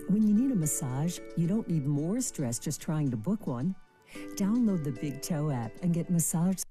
When you need a massage, you don't need more stress just trying to book one. Download the Big Toe app and get massage.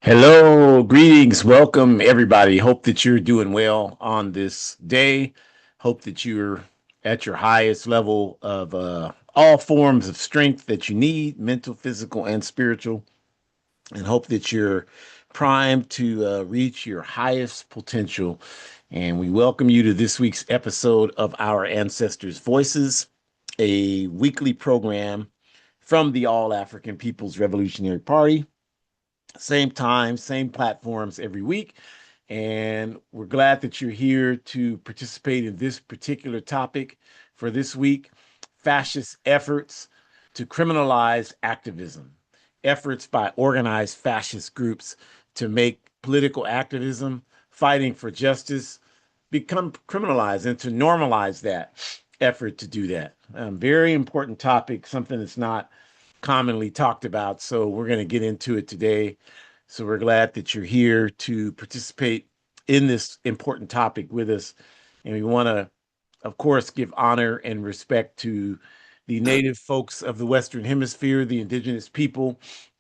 Hello, greetings, welcome everybody. Hope that you're doing well on this day. Hope that you're at your highest level of all forms of strength that you need, mental, physical, and spiritual. And hope that you're primed to reach your highest potential. And we welcome you to this week's episode of Our Ancestors' Voices, a weekly program from the All African People's Revolutionary Party. Same time, same platforms every week. And we're glad that you're here to participate in this particular topic for this week: fascist efforts to criminalize activism, efforts by organized fascist groups to make political activism, fighting for justice, become criminalized and to normalize that effort to do that. Very important topic, something that's not commonly talked about. So we're going to get into it today. So we're glad that you're here to participate in this important topic with us. And we want to, of course, give honor and respect to the native folks of the Western Hemisphere, the indigenous people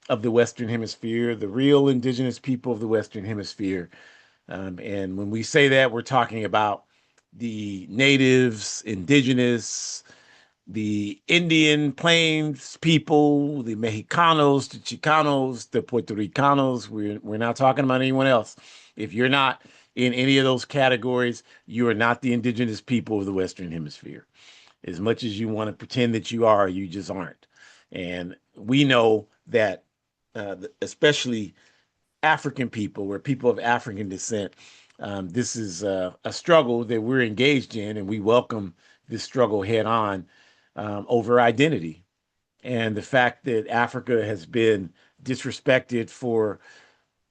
of the Western Hemisphere, the real indigenous people of the Western Hemisphere. And when we say that, we're talking about the natives, indigenous, the Indian Plains people, the Mexicanos, the Chicanos, the Puerto Ricanos. We're not talking about anyone else. If you're not in any of those categories, you are not the indigenous people of the Western Hemisphere. As much as you want to pretend that you are, you just aren't. And we know that, especially African people or people of African descent, this is a struggle that we're engaged in, and we welcome this struggle head on, over identity and the fact that Africa has been disrespected for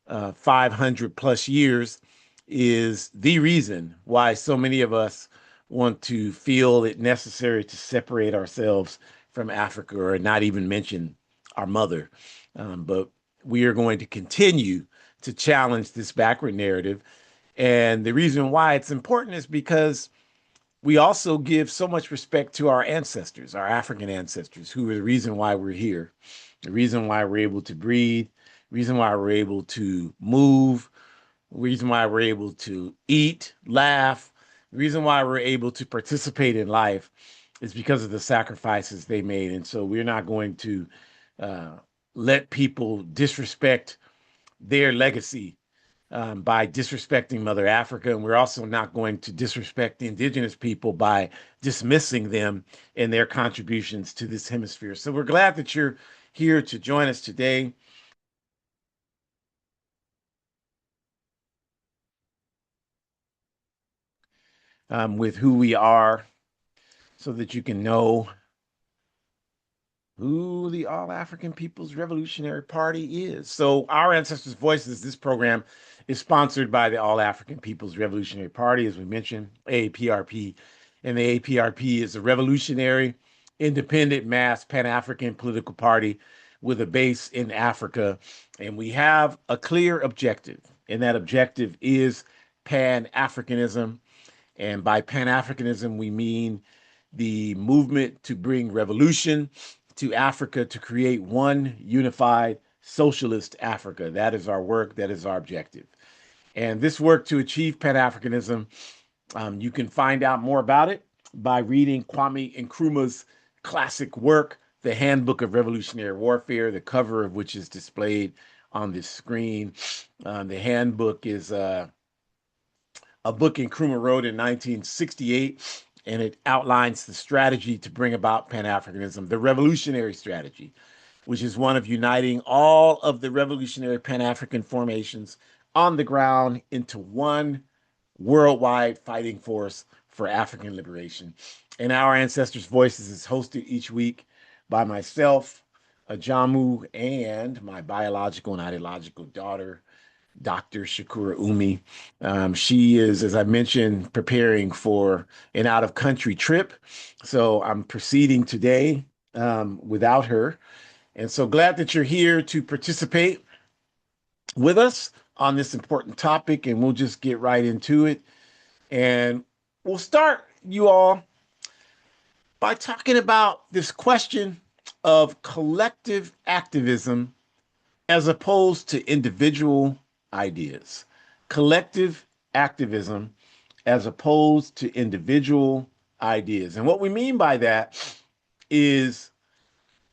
500 plus years is the reason why so many of us want to feel it necessary to separate ourselves from Africa or not even mention our mother. But we are going to continue to challenge this backward narrative. And the reason why it's important is because we also give so much respect to our ancestors, our African ancestors, who are the reason why we're here, the reason why we're able to breathe, the reason why we're able to move, the reason why we're able to eat, laugh, the reason why we're able to participate in life is because of the sacrifices they made. And so we're not going to uh, let people disrespect their legacy by disrespecting Mother Africa. And we're also not going to disrespect the indigenous people by dismissing them and their contributions to this hemisphere. So we're glad that you're here to join us today. With who we are so that you can know who the All African People's Revolutionary Party is. So, Our Ancestors' Voices, this program is sponsored by the All African People's Revolutionary Party, as we mentioned, AAPRP. And the AAPRP is a revolutionary, independent, mass Pan African political party with a base in Africa. And we have a clear objective, and that objective is Pan Africanism. And by Pan Africanism, we mean the movement to bring revolution to Africa to create one unified socialist Africa. That is our work, that is our objective. And this work to achieve Pan Africanism, you can find out more about it by reading Kwame Nkrumah's classic work, The Handbook of Revolutionary Warfare, the cover of which is displayed on this screen. The handbook is a book Nkrumah wrote in 1968, and it outlines the strategy to bring about Pan-Africanism, the revolutionary strategy, which is one of uniting all of the revolutionary Pan-African formations on the ground into one worldwide fighting force for African liberation. And Our Ancestors' Voices is hosted each week by myself, Ajamu, and my biological and ideological daughter, Dr. Shakura Umi. She is, as I mentioned, preparing for an out of country trip. So I'm proceeding today without her. And so glad that you're here to participate with us on this important topic. And we'll just get right into it. And we'll start, you all, by talking about this question of collective activism as opposed to individual ideas. Collective activism as opposed to individual ideas. And what we mean by that is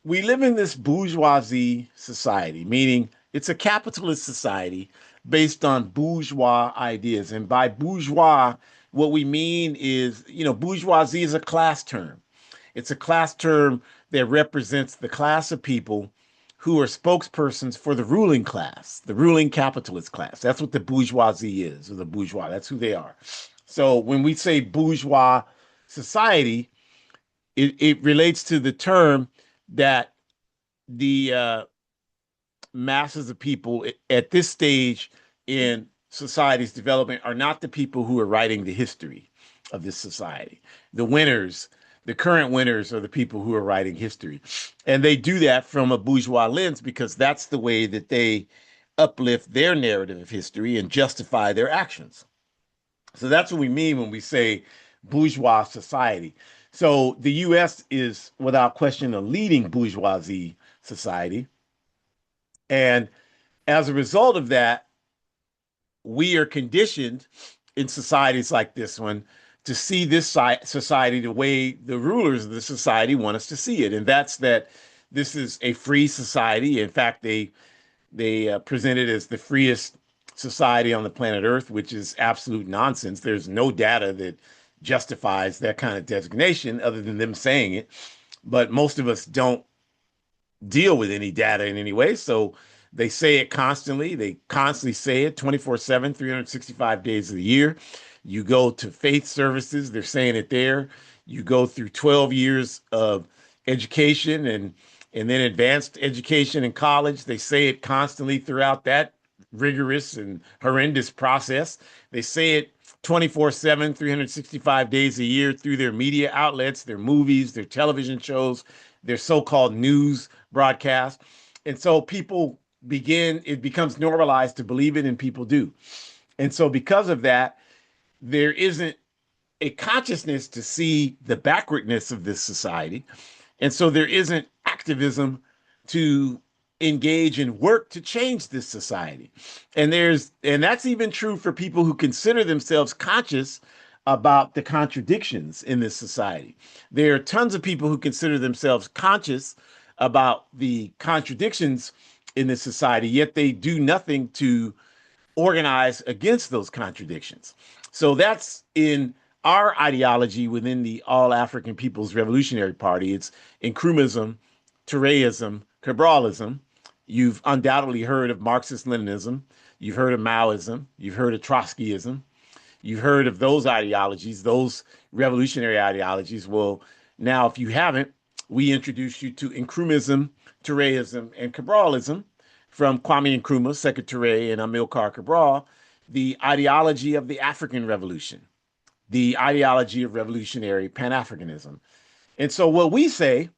we live in this bourgeoisie society, meaning it's a capitalist society based on bourgeois ideas. And by bourgeois, what we mean is, bourgeoisie is a class term. It's a class term that represents the class of people who are spokespersons for the ruling class, the ruling capitalist class. That's what the bourgeoisie is, or the bourgeois. That's who they are. So when we say bourgeois society, it relates to the term that the masses of people at this stage in society's development are not the people who are writing the history of this society. The winners, the current winners, are the people who are writing history. And they do that from a bourgeois lens because that's the way that they uplift their narrative of history and justify their actions. So that's what we mean when we say bourgeois society. So the US is without question a leading bourgeoisie society. And as a result of that, we are conditioned in societies like this one to see this society the way the rulers of the society want us to see it. And that's that this is a free society. In fact, they present it as the freest society on the planet Earth, which is absolute nonsense. There's no data that justifies that kind of designation other than them saying it. But most of us don't deal with any data in any way. So they say it constantly. They constantly say it 24/7, 365 days of the year. You go to faith services, they're saying it there. You go through 12 years of education and then advanced education in college. They say it constantly throughout that rigorous and horrendous process. They say it 24/7, 365 days a year through their media outlets, their movies, their television shows, their so-called news broadcasts. And so it becomes normalized to believe it, and people do. And so because of that, there isn't a consciousness to see the backwardness of this society. And so there isn't activism to engage and work to change this society. And that's even true for people who consider themselves conscious about the contradictions in this society. There are tons of people who consider themselves conscious about the contradictions in this society, yet they do nothing to organize against those contradictions. So that's in our ideology within the All African People's Revolutionary Party. It's Nkrumahism, Touréism, Cabralism. You've undoubtedly heard of Marxist-Leninism. You've heard of Maoism. You've heard of Trotskyism. You've heard of those ideologies, those revolutionary ideologies. Well, now, if you haven't, we introduced you to Nkrumahism, Touréism, and Cabralism from Kwame Nkrumah, Sekou Touré, and Amilcar Cabral, the ideology of the African Revolution, the ideology of revolutionary Pan-Africanism. And so what we say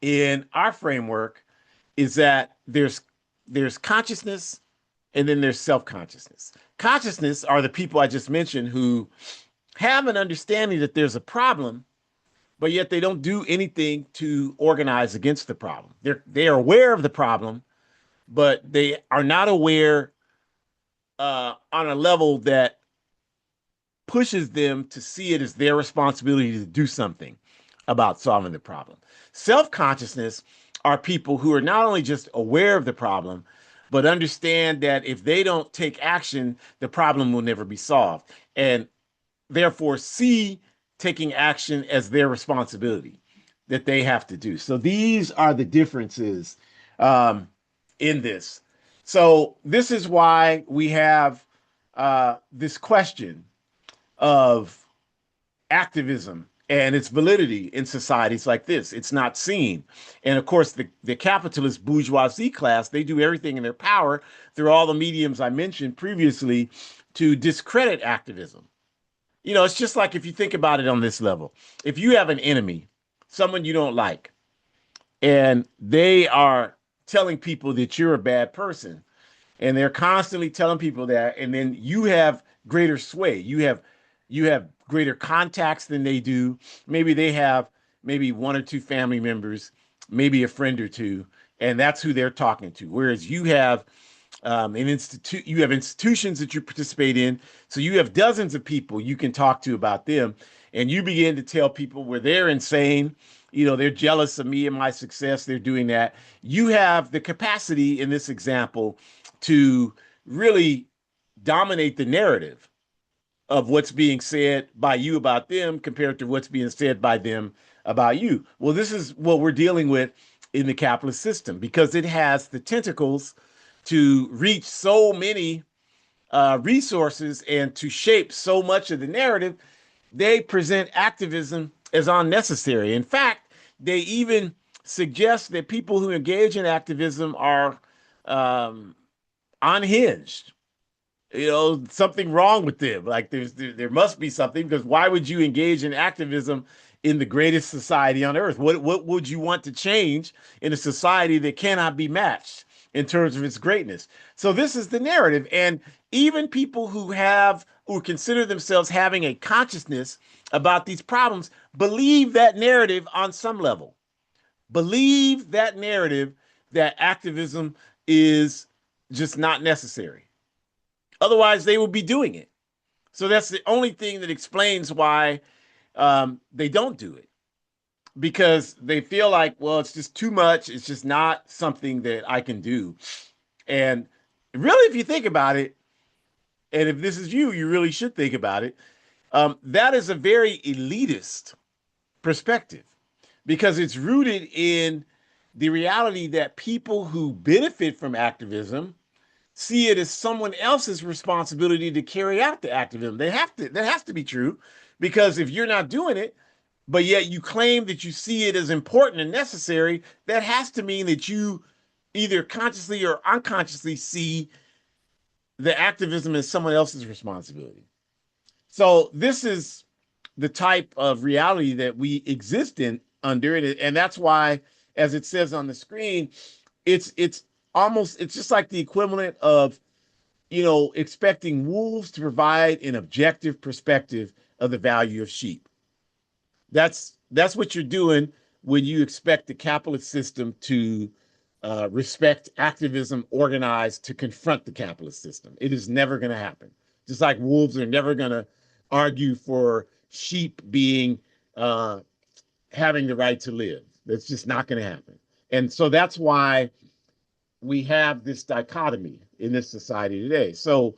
in our framework is that there's consciousness and then there's self-consciousness. Consciousness are the people I just mentioned who have an understanding that there's a problem, but yet they don't do anything to organize against the problem. They are aware of the problem, but they are not aware on a level that pushes them to see it as their responsibility to do something about solving the problem. Self-consciousness are people who are not only just aware of the problem, but understand that if they don't take action, the problem will never be solved, and therefore see taking action as their responsibility that they have to do. So these are the differences in this. So this is why we have this question of activism and its validity in societies like this. It's not seen. And of course, the capitalist bourgeoisie class, they do everything in their power through all the mediums I mentioned previously to discredit activism. You know, it's just like if you think about it on this level, if you have an enemy, someone you don't like, and they are telling people that you're a bad person, and they're constantly telling people that, and then you have greater sway. You have greater contacts than they do. Maybe they have maybe one or two family members, maybe a friend or two, and that's who they're talking to. Whereas you have you have institutions that you participate in, so you have dozens of people you can talk to about them, and you begin to tell people where they're insane. You know, they're jealous of me and my success. They're doing that. You have the capacity in this example to really dominate the narrative of what's being said by you about them compared to what's being said by them about you. Well, this is what we're dealing with in the capitalist system because it has the tentacles to reach so many resources and to shape so much of the narrative. They present activism as unnecessary. In fact, they even suggest that people who engage in activism are um, unhinged. You know, something wrong with them. Like there must be something, because why would you engage in activism in the greatest society on earth? What would you want to change in a society that cannot be matched in terms of its greatness? So this is the narrative. And even people who consider themselves having a consciousness about these problems believe that narrative on some level. Believe that narrative that activism is just not necessary. Otherwise, they would be doing it. So that's the only thing that explains why they don't do it, because they feel like, well, it's just too much. It's just not something that I can do. And really, if you think about it, and if this is you, you really should think about it. That is a very elitist perspective because it's rooted in the reality that people who benefit from activism see it as someone else's responsibility to carry out the activism. That has to be true, because if you're not doing it, but yet you claim that you see it as important and necessary, that has to mean that you either consciously or unconsciously see the activism as someone else's responsibility. So this is the type of reality that we exist in under it, and that's why, as it says on the screen, it's just like the equivalent of, expecting wolves to provide an objective perspective of the value of sheep. That's what you're doing when you expect the capitalist system to respect activism organized to confront the capitalist system. It is never going to happen. Just like wolves are never going to argue for sheep being having the right to live. That's just not going to happen. And so that's why we have this dichotomy in this society today. So,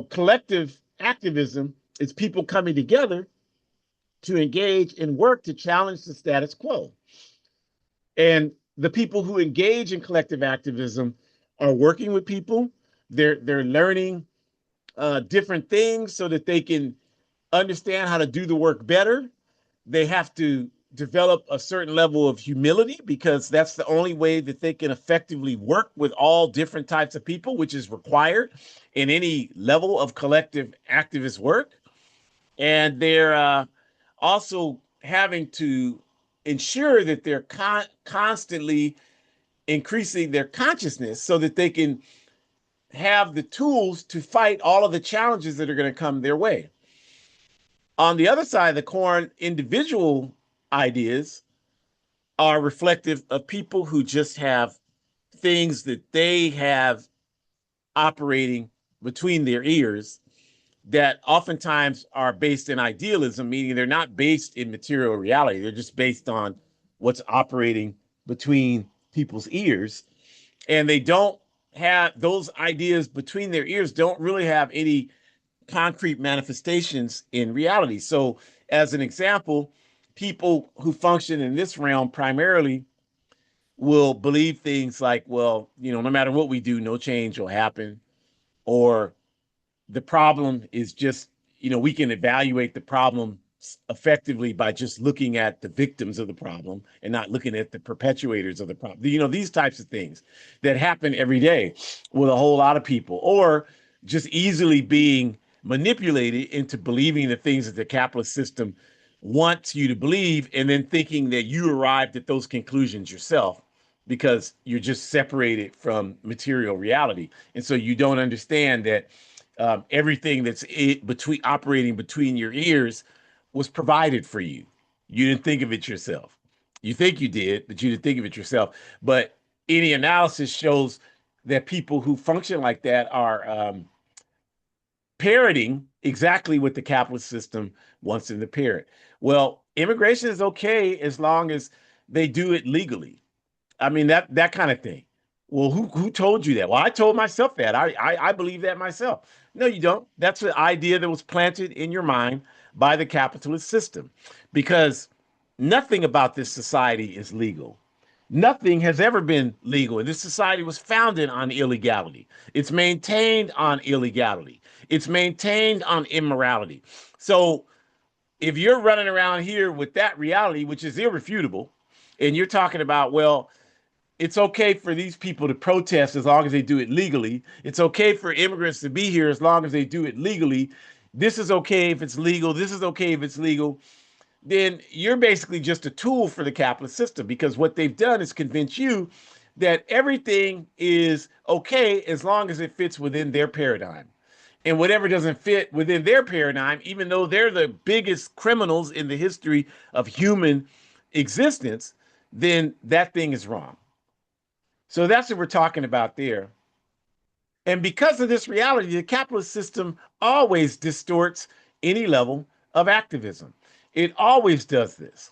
collective activism is people coming together to engage in work to challenge the status quo. And the people who engage in collective activism are working with people. They're learning different things so that they can understand how to do the work better. They have to develop a certain level of humility, because that's the only way that they can effectively work with all different types of people, which is required in any level of collective activist work. And they're also having to ensure that they're constantly increasing their consciousness so that they can have the tools to fight all of the challenges that are going to come their way. On the other side of the coin, individual ideas are reflective of people who just have things that they have operating between their ears that oftentimes are based in idealism, meaning they're not based in material reality. They're just based on what's operating between people's ears. And they don't have those ideas between their ears, don't really have any concrete manifestations in reality. So, as an example, people who function in this realm primarily will believe things like, well, no matter what we do, no change will happen, or the problem is just, we can evaluate the problem effectively by just looking at the victims of the problem and not looking at the perpetuators of the problem. These types of things that happen every day with a whole lot of people, or just easily being manipulated into believing the things that the capitalist system wants you to believe, and then thinking that you arrived at those conclusions yourself because you're just separated from material reality. And so you don't understand that everything that's operating between your ears was provided for you. You didn't think of it yourself. You think you did, but you didn't think of it yourself. But any analysis shows that people who function like that are parroting exactly what the capitalist system wants them to parrot. Well, immigration is okay as long as they do it legally. I mean, that kind of thing. Well, who told you that? Well, I told myself that. I believe that myself. No, you don't. That's an idea that was planted in your mind by the capitalist system, because nothing about this society is legal. Nothing has ever been legal. And this society was founded on illegality. It's maintained on illegality. It's maintained on immorality. So if you're running around here with that reality, which is irrefutable, and you're talking about, well, it's okay for these people to protest as long as they do it legally. It's okay for immigrants to be here as long as they do it legally. This is okay if it's legal. This is okay if it's legal. Then you're basically just a tool for the capitalist system, because what they've done is convince you that everything is okay as long as it fits within their paradigm. And whatever doesn't fit within their paradigm, even though they're the biggest criminals in the history of human existence, then that thing is wrong. So that's what we're talking about there. And because of this reality, the capitalist system always distorts any level of activism. It always does this.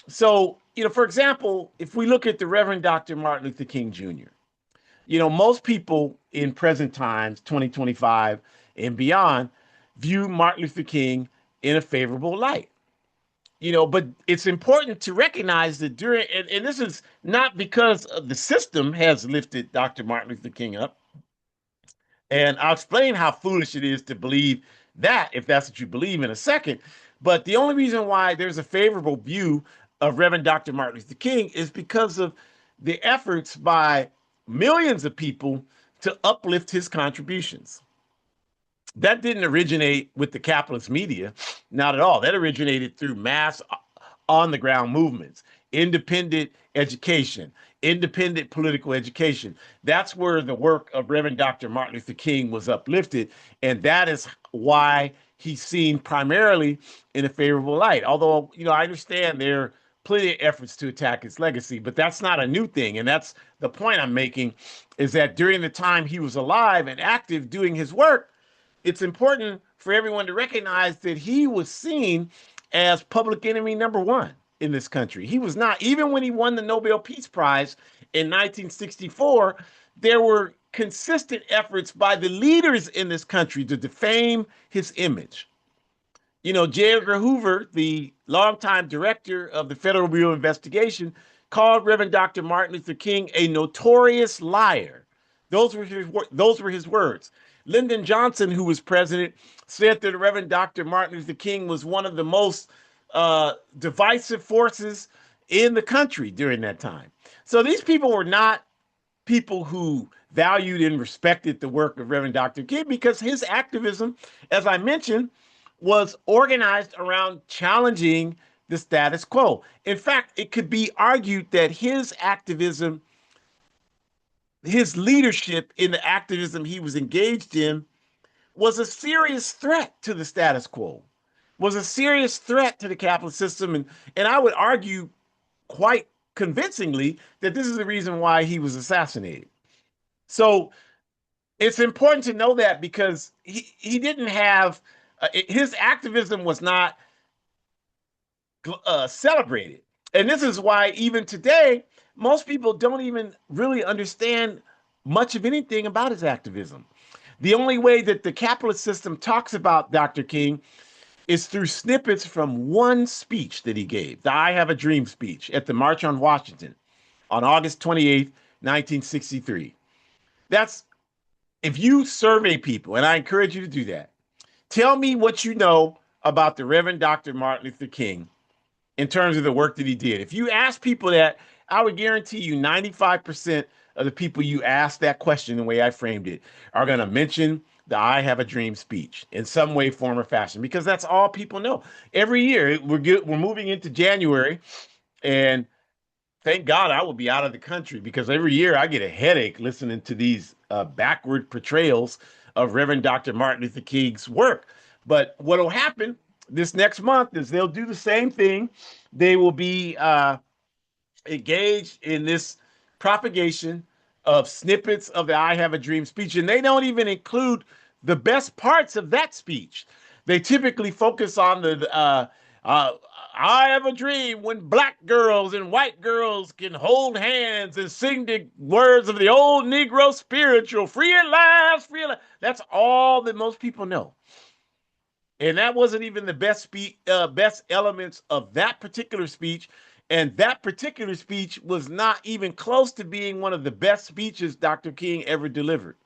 So, for example, if we look at the Reverend Dr. Martin Luther King Jr., most people in present times, 2025 and beyond, view Martin Luther King in a favorable light. But it's important to recognize that and this is not because of the system has lifted Dr. Martin Luther King up. And I'll explain how foolish it is to believe that, if that's what you believe, in a second. But the only reason why there's a favorable view of Reverend Dr. Martin Luther King is because of the efforts by millions of people to uplift his contributions. That didn't originate with the capitalist media, not at all. That originated through mass on the ground movements, independent education, independent political education. That's where the work of Reverend Dr. Martin Luther King was uplifted. And that is why he's seen primarily in a favorable light. Although, I understand there are plenty of efforts to attack his legacy, but that's not a new thing. And that's the point I'm making, is that during the time he was alive and active doing his work, it's important for everyone to recognize that he was seen as public enemy number one in this country. He was not, even when he won the Nobel Peace Prize in 1964, there were consistent efforts by the leaders in this country to defame his image. J. Edgar Hoover, the longtime director of the Federal Bureau of Investigation, called Reverend Dr. Martin Luther King a notorious liar. Those were his words. Lyndon Johnson, who was president, said that Reverend Dr. Martin Luther King was one of the most divisive forces in the country during that time. So these people were not people who valued and respected the work of Reverend Dr. King, because his activism, as I mentioned, was organized around challenging the status quo. In fact, it could be argued that his activism, his leadership in the activism he was engaged in, was a serious threat to the status quo, was a serious threat to the capitalist system. And I would argue quite convincingly that this is the reason why he was assassinated. So it's important to know that, because he didn't have, his activism was not celebrated. And this is why even today, most people don't even really understand much of anything about his activism. The only way that the capitalist system talks about Dr. King is through snippets from one speech that he gave, the I Have a Dream speech at the March on Washington on August 28th, 1963. That's, if you survey people, and I encourage you to do that, tell me what you know about the Reverend Dr. Martin Luther King in terms of the work that he did. If you ask people that, I would guarantee you 95% of the people you ask that question, the way I framed it, are going to mention the I Have a Dream speech in some way, form, or fashion, because that's all people know. Every year, we're moving into January, and thank God I will be out of the country, because every year I get a headache listening to these backward portrayals of Reverend Dr. Martin Luther King's work. But what will happen this next month is they'll do the same thing. They will be engaged in this propagation of snippets of the I Have a Dream speech, and they don't even include the best parts of that speech. They typically focus on the I have a dream when black girls and white girls can hold hands and sing the words of the old Negro spiritual, free at last, free at last. That's all that most people know. And that wasn't even the best elements of that particular speech. And that particular speech was not even close to being one of the best speeches Dr. King ever delivered.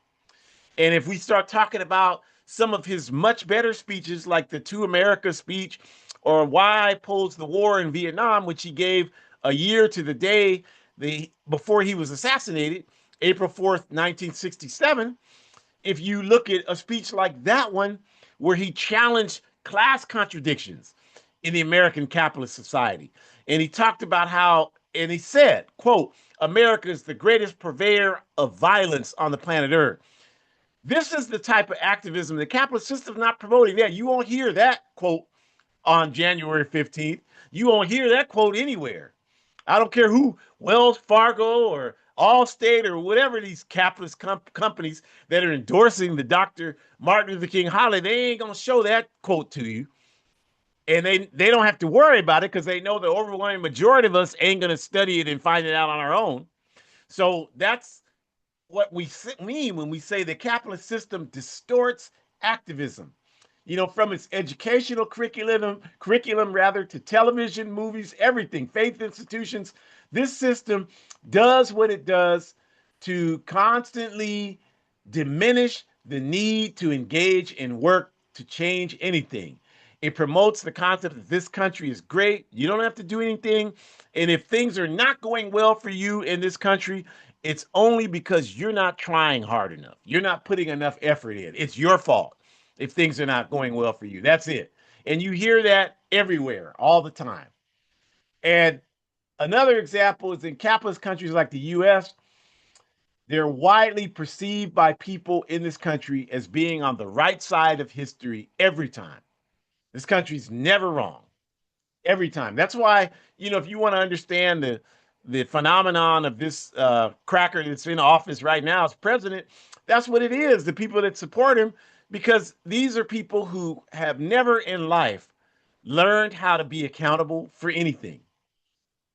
And if we start talking about some of his much better speeches, like the To America speech or Why I Opposed the War in Vietnam, which he gave a year to the day before he was assassinated, April 4th, 1967, if you look at a speech like that one, where he challenged class contradictions in the American capitalist society. And he talked about how, and he said, quote, America is the greatest purveyor of violence on the planet Earth. This is the type of activism the capitalist system is not promoting. That you won't hear that quote on January 15th. You won't hear that quote anywhere. I don't care who, Wells Fargo or Allstate or whatever these capitalist companies that are endorsing the Dr. Martin Luther King holiday, they ain't gonna show that quote to you. And they don't have to worry about it because they know the overwhelming majority of us ain't gonna study it and find it out on our own. So that's what we mean when we say the capitalist system distorts activism. From its educational curriculum rather, to television, movies, everything, faith institutions. This system does what it does to constantly diminish the need to engage in work to change anything. It promotes the concept that this country is great. You don't have to do anything. And if things are not going well for you in this country, it's only because you're not trying hard enough. You're not putting enough effort in. It's your fault if things are not going well for you. That's it. And you hear that everywhere all the time. And another example is in capitalist countries like the US, they're widely perceived by people in this country as being on the right side of history every time. This country's never wrong every time. That's why, if you want to understand the phenomenon of this cracker that's in office right now as president, that's what it is. The people that support him, because these are people who have never in life learned how to be accountable for anything.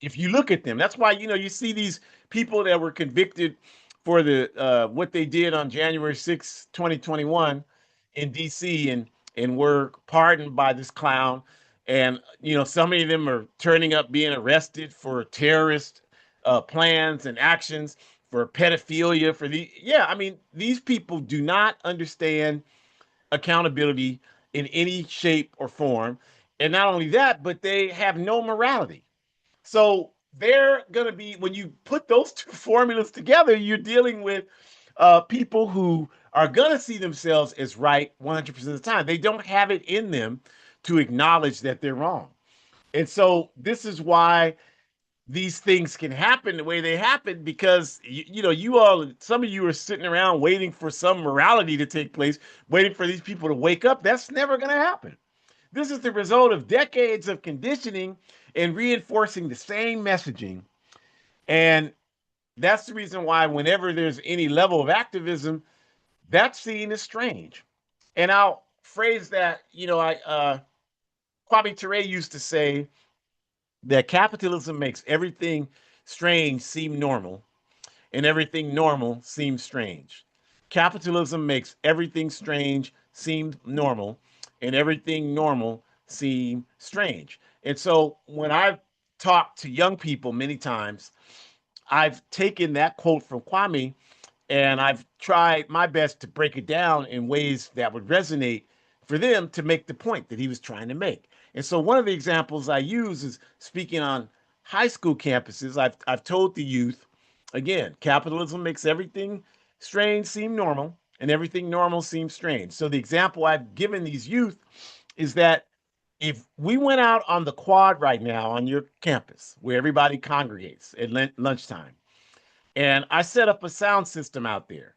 If you look at them, that's why you see these people that were convicted for the what they did on January 6th, 2021 in DC, and were pardoned by this clown. And so many of them are turning up being arrested for terrorist plans and actions, for pedophilia, for I mean, these people do not understand accountability in any shape or form. And not only that, but they have no morality. So they're going to be, when you put those two formulas together, you're dealing with people who are going to see themselves as right 100% of the time. They don't have it in them to acknowledge that they're wrong. And so this is why these things can happen the way they happen, because you all, some of you are sitting around waiting for some morality to take place, waiting for these people to wake up. That's never going to happen. This is the result of decades of conditioning and reinforcing the same messaging. And that's the reason why whenever there's any level of activism, that's seen as strange. And I'll phrase that, Kwame Ture used to say that capitalism makes everything strange seem normal, and everything normal seems strange. Capitalism makes everything strange seem normal, and everything normal seem strange. And so when I've talked to young people many times, I've taken that quote from Kwame and I've tried my best to break it down in ways that would resonate for them to make the point that he was trying to make. And so one of the examples I use is speaking on high school campuses. I've told the youth, again, capitalism makes everything strange seem normal, and everything normal seems strange. So the example I've given these youth is that if we went out on the quad right now on your campus where everybody congregates at lunchtime, and I set up a sound system out there,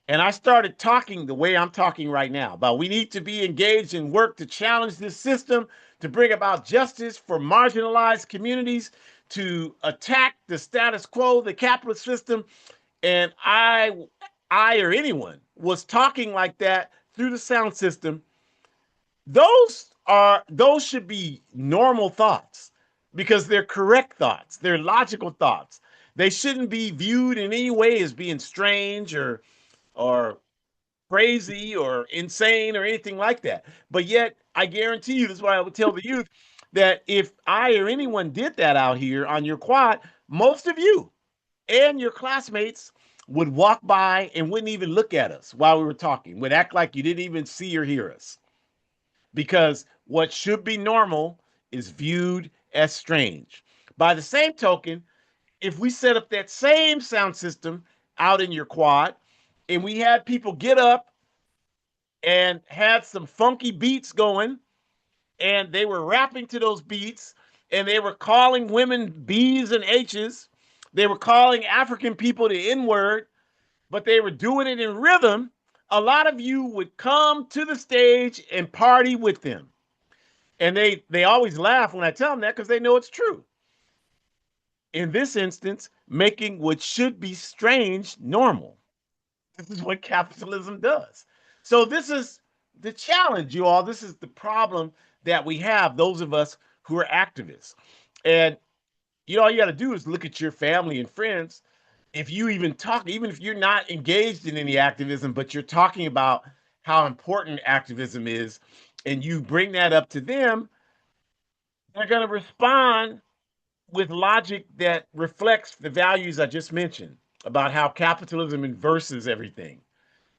and I started talking the way I'm talking right now about we need to be engaged in work to challenge this system, to bring about justice for marginalized communities, to attack the status quo, the capitalist system. And I or anyone was talking like that through the sound system. Those should be normal thoughts because they're correct thoughts. They're logical thoughts. They shouldn't be viewed in any way as being strange or crazy or insane or anything like that. But yet, I guarantee you, this is why I would tell the youth, that if I or anyone did that out here on your quad, most of you and your classmates would walk by and wouldn't even look at us while we were talking, would act like you didn't even see or hear us. Because what should be normal is viewed as strange. By the same token, if we set up that same sound system out in your quad and we had people get up and had some funky beats going and they were rapping to those beats and they were calling women B's and H's, they were calling African people the N word, but they were doing it in rhythm, a lot of you would come to the stage and party with them. And they always laugh when I tell them that because they know it's true. In this instance, making what should be strange normal. This is what capitalism does. So this is the challenge, you all. This is the problem that we have, those of us who are activists. And all you got to do is look at your family and friends. If you even talk, even if you're not engaged in any activism, but you're talking about how important activism is, and you bring that up to them, they're going to respond with logic that reflects the values I just mentioned about how capitalism inverses everything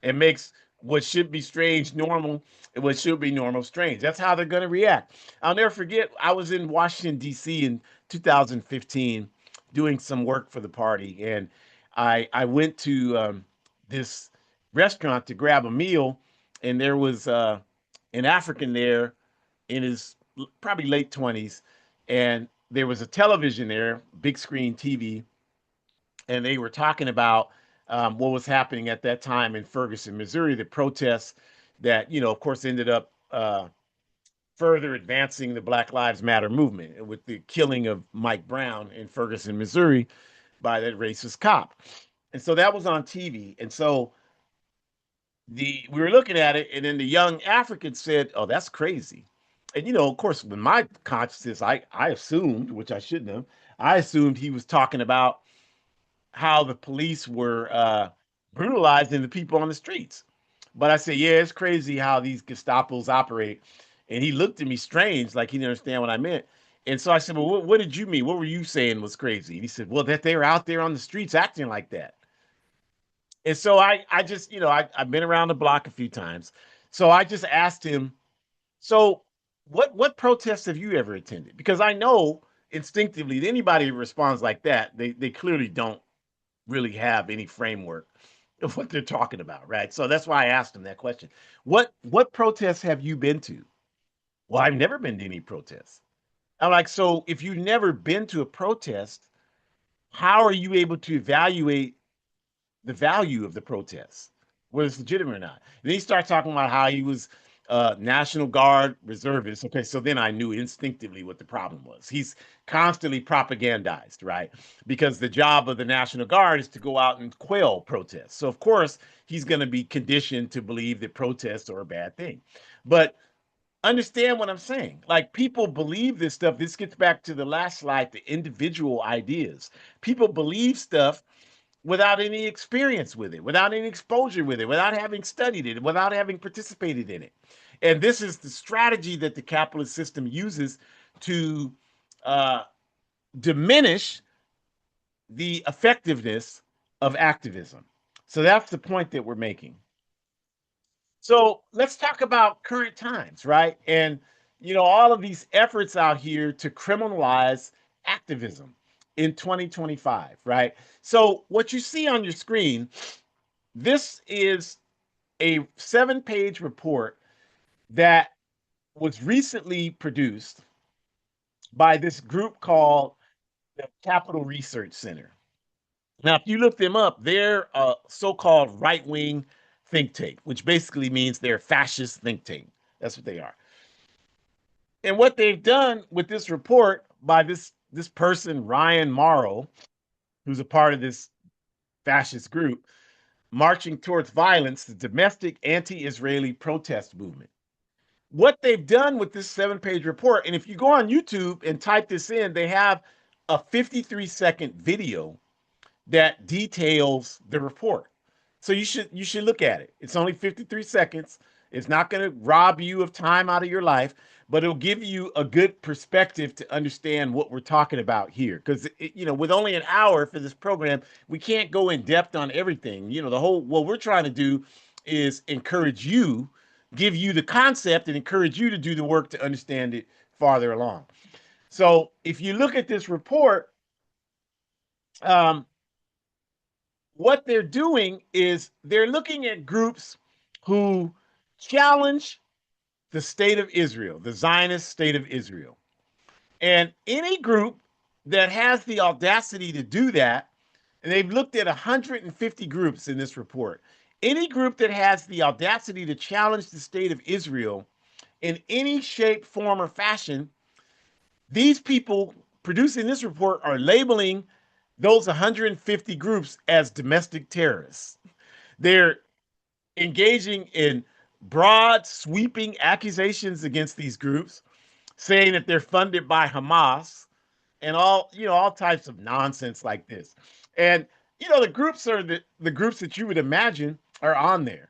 and makes what should be strange normal and what should be normal strange. That's how they're going to react. I'll never forget, I was in Washington, D.C. in 2015 doing some work for the party, and I went to this restaurant to grab a meal, and there was an African there in his probably late 20s, and there was a television there, big screen TV, and they were talking about what was happening at that time in Ferguson, Missouri, the protests that, of course, ended up further advancing the Black Lives Matter movement with the killing of Mike Brown in Ferguson, Missouri by that racist cop. And so that was on TV. And so we were looking at it, and then the young African said, "Oh, that's crazy." And of course, with my consciousness, I assumed, which I shouldn't have, I assumed he was talking about how the police were brutalizing the people on the streets. But I said, yeah, it's crazy how these Gestapos operate. And he looked at me strange, like he didn't understand what I meant. And so I said, well, what did you mean? What were you saying was crazy? And he said, well, that they were out there on the streets acting like that. And so I just, I've been around the block a few times. So I just asked him, so what protests have you ever attended? Because I know instinctively that anybody who responds like that, they clearly don't really have any framework of what they're talking about, right? So that's why I asked him that question. What protests have you been to? Well, I've never been to any protests. I'm like, so if you've never been to a protest, how are you able to evaluate the value of the protests, whether it's legitimate or not? And then he started talking about how he was National Guard reservist. Okay, so then I knew instinctively what the problem was. He's constantly propagandized, right? Because the job of the National Guard is to go out and quell protests. So of course he's going to be conditioned to believe that protests are a bad thing. But understand what I'm saying. Like, people believe this stuff. This gets back to the last slide, the individual ideas. People believe stuff without any experience with it, without any exposure with it, without having studied it, without having participated in it. And this is the strategy that the capitalist system uses to uh, diminish the effectiveness of activism. So that's the point that we're making. So let's talk about current times, right? And all of these efforts out here to criminalize activism in 2025, right? So what you see on your screen, this is a 7-page report that was recently produced by this group called the Capital Research Center. Now, if you look them up, they're a so-called right-wing think tank, which basically means they're a fascist think tank. That's what they are. And what they've done with this report by this person, Ryan Morrow, who's a part of this fascist group, marching towards violence, the domestic anti-Israeli protest movement. What they've done with this 7-page report, and if you go on YouTube and type this in, they have a 53-second video that details the report. So you should look at it. It's only 53 seconds. It's not going to rob you of time out of your life, but it'll give you a good perspective to understand what we're talking about here. Because, with only an hour for this program, we can't go in depth on everything. What we're trying to do is encourage you, give you the concept, and encourage you to do the work to understand it farther along. So if you look at this report, um, what they're doing is they're looking at groups who challenge the state of Israel, the Zionist state of Israel. And any group that has the audacity to do that, and they've looked at 150 groups in this report, any group that has the audacity to challenge the state of Israel in any shape, form, or fashion, these people producing this report are labeling those 150 groups as domestic terrorists. They're engaging in broad, sweeping accusations against these groups, saying that they're funded by Hamas and all types of nonsense like this. And the groups are the groups that you would imagine are on there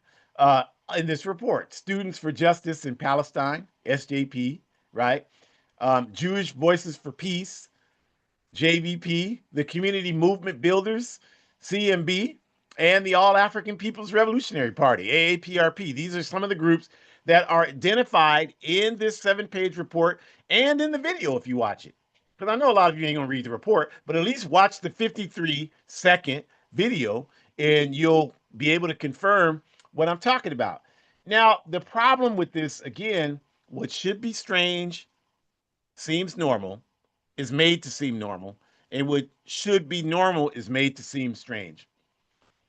in this report: Students for Justice in Palestine, SJP, right? Jewish Voices for Peace, JVP, the Community Movement Builders, CMB, and the All African People's Revolutionary Party, AAPRP. These are some of the groups that are identified in this 7-page report and in the video if you watch it. Because I know a lot of you ain't going to read the report, but at least watch the 53-second video and you'll be able to confirm what I'm talking about. Now, the problem with this, again, what should be strange seems normal, is made to seem normal, and what should be normal is made to seem strange.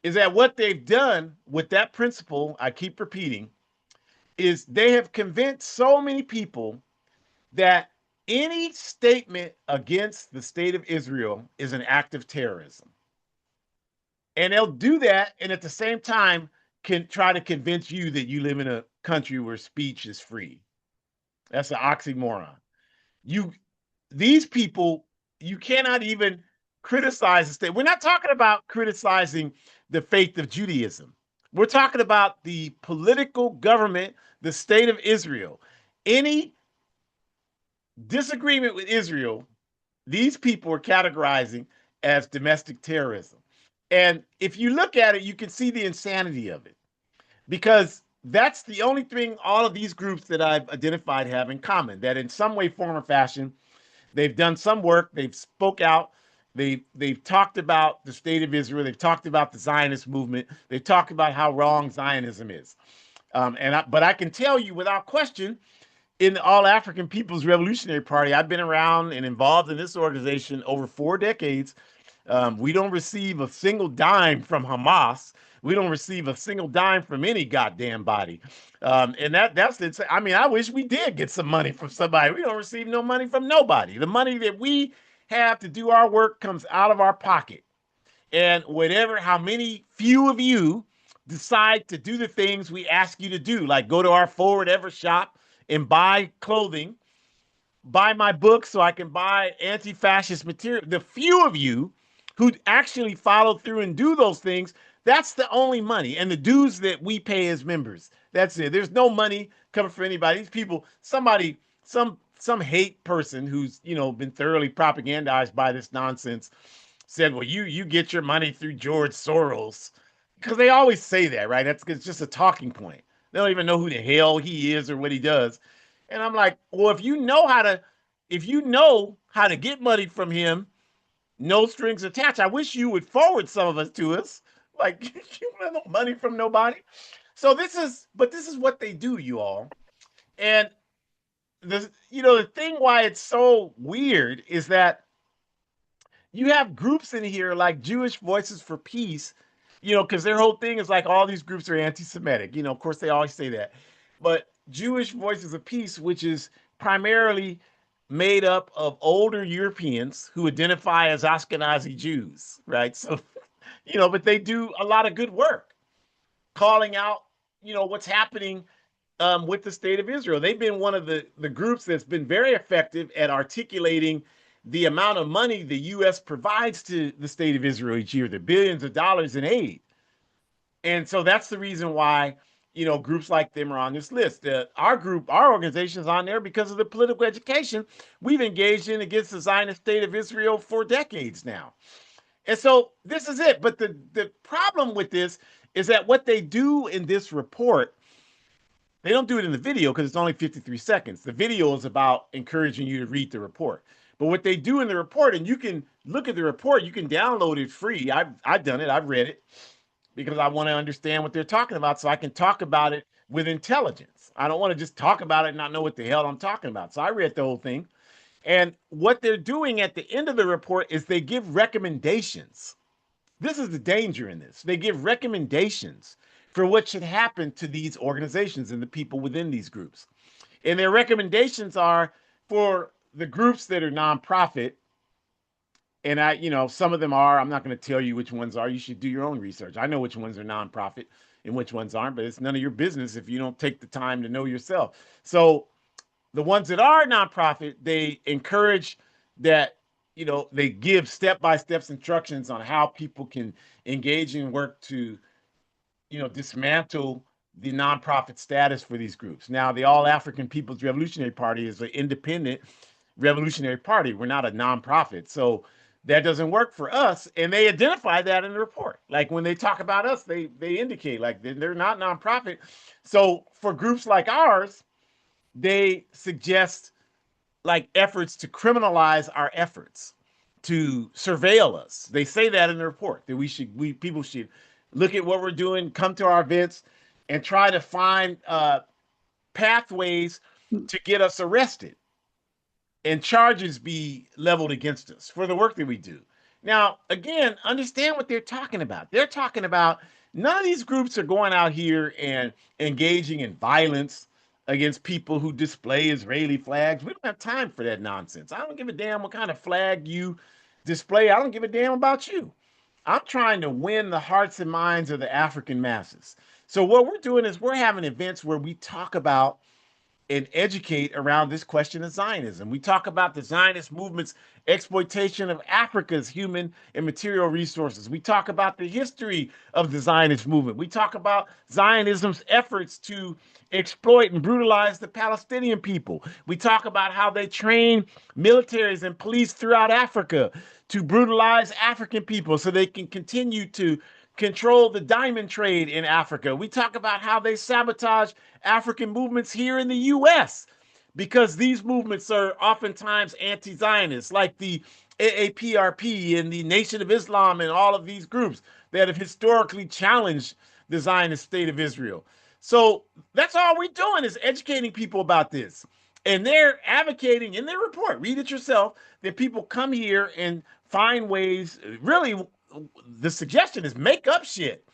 Is that what they've done with that principle? I keep repeating, is they have convinced so many people that any statement against the state of Israel is an act of terrorism. And they'll do that, and at the same time, can try to convince you that you live in a country where speech is free. That's an oxymoron. These people, you cannot even criticize the state. We're not talking about criticizing the faith of Judaism. We're talking about the political government, the state of Israel. Any disagreement with Israel, these people are categorizing as domestic terrorism. And if you look at it, you can see the insanity of it, because that's the only thing all of these groups that I've identified have in common, that in some way, form, or fashion, they've done some work. They've spoke out. They've talked about the state of Israel. They've talked about the Zionist movement. They've talked about how wrong Zionism is. But I can tell you without question, in the All African People's Revolutionary Party, I've been around and involved in this organization over 4 decades. We don't receive a single dime from Hamas. We don't receive a single dime from any goddamn body. And that's it. I mean, I wish we did get some money from somebody. We don't receive no money from nobody. The money that we have to do our work comes out of our pocket. And how many few of you decide to do the things we ask you to do, like go to our Forward Ever shop and buy clothing, buy my book so I can buy anti-fascist material. The few of you who actually follow through and do those things, that's the only money. And the dues that we pay as members, that's it. There's no money coming from anybody. These people, some hate person who's, been thoroughly propagandized by this nonsense said, well, you get your money through George Soros. Because they always say that, right? It's just a talking point. They don't even know who the hell he is or what he does. And I'm like, well, if you know how to get money from him, no strings attached. I wish you would forward some of us to us. Like, you want no money from nobody. So this is what they do, you all. And the thing why it's so weird is that you have groups in here like Jewish Voices for Peace, because their whole thing is like all these groups are anti-Semitic. Of course they always say that. But Jewish Voices of Peace, which is primarily made up of older Europeans who identify as Ashkenazi Jews, right? So, but they do a lot of good work calling out, what's happening with the state of Israel. They've been one of the groups that's been very effective at articulating the amount of money the U.S. provides to the state of Israel each year, the billions of dollars in aid. And so that's the reason why, groups like them are on this list. Our organization is on there because of the political education we've engaged in against the Zionist state of Israel for decades now. And so this is it. But the problem with this is that what they do in this report, they don't do it in the video because it's only 53 seconds. The video is about encouraging you to read the report. But what they do in the report, and you can look at the report, you can download it free. I've done it, I've read it because I want to understand what they're talking about so I can talk about it with intelligence. I don't want to just talk about it and not know what the hell I'm talking about. So I read the whole thing. And what they're doing at the end of the report is they give recommendations. This is the danger in this. They give recommendations for what should happen to these organizations and the people within these groups. And their recommendations are for the groups that are nonprofit. And some of them are, I'm not going to tell you which ones are. You should do your own research. I know which ones are nonprofit and which ones aren't, but it's none of your business if you don't take the time to know yourself. So the ones that are nonprofit, they encourage that, they give step-by-step instructions on how people can engage in work to, dismantle the nonprofit status for these groups. Now, the All African People's Revolutionary Party is an independent revolutionary party. We're not a nonprofit. So that doesn't work for us. And they identify that in the report. Like when they talk about us, they indicate like they're not nonprofit. So for groups like ours, they suggest like efforts to criminalize our efforts to surveil us. They say that in the report that people should look at what we're doing, come to our events, and try to find pathways to get us arrested and charges be leveled against us for the work that we do. Now, again, understand what they're talking about. They're talking about none of these groups are going out here and engaging in violence against people who display Israeli flags. We don't have time for that nonsense. I don't give a damn what kind of flag you display. I don't give a damn about you. I'm trying to win the hearts and minds of the African masses. So what we're doing is we're having events where we talk about and educate around this question of Zionism. We talk about the Zionist movement's exploitation of Africa's human and material resources. We talk about the history of the Zionist movement. We talk about Zionism's efforts to exploit and brutalize the Palestinian people. We talk about how they train militaries and police throughout Africa to brutalize African people so they can continue to control the diamond trade in Africa. We talk about how they sabotage African movements here in the US because these movements are oftentimes anti-Zionist, like the AAPRP and the Nation of Islam and all of these groups that have historically challenged the Zionist state of Israel. So that's all we're doing is educating people about this. And they're advocating in their report, read it yourself, that people come here and find ways, really, the suggestion is make up shit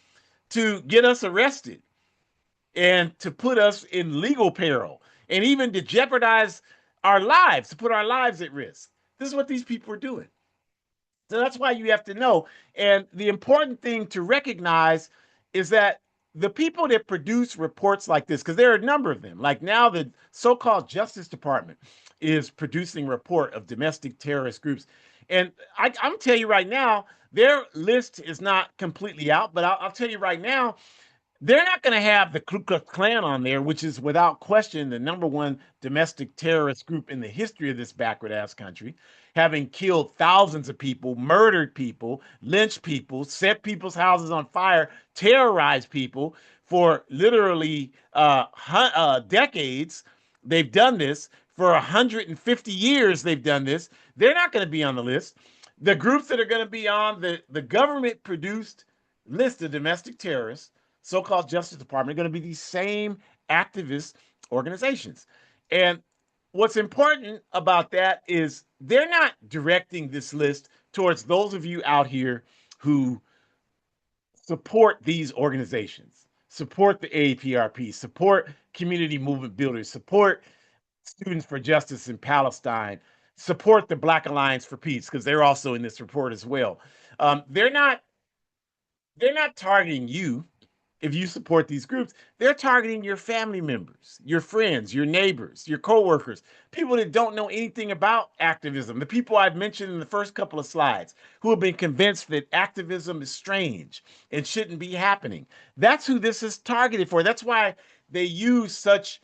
to get us arrested and to put us in legal peril and even to jeopardize our lives, to put our lives at risk. This is what these people are doing. So that's why you have to know. And the important thing to recognize is that the people that produce reports like this, because there are a number of them, like now the so-called Justice Department is producing a report of domestic terrorist groups. And I'm telling you right now, their list is not completely out, but I'll tell you right now, they're not going to have the Ku Klux Klan on there, which is without question the number one domestic terrorist group in the history of this backward ass country, having killed thousands of people, murdered people, lynched people, set people's houses on fire, terrorized people for literally decades. They've done this for 150 years. They've done this. They're not going to be on the list. The groups that are going to be on the government produced list of domestic terrorists, so-called Justice Department, are going to be these same activist organizations. And what's important about that is they're not directing this list towards those of you out here who support these organizations, support the AAPRP, support community movement builders, support Students for Justice in Palestine, support the Black Alliance for Peace, because they're also in this report as well. They're not targeting you. if you support these groups, they're targeting your family members, your friends, your neighbors, your coworkers, people that don't know anything about activism, the people I've mentioned in the first couple of slides who have been convinced that activism is strange and shouldn't be happening. That's who this is targeted for. That's why they use such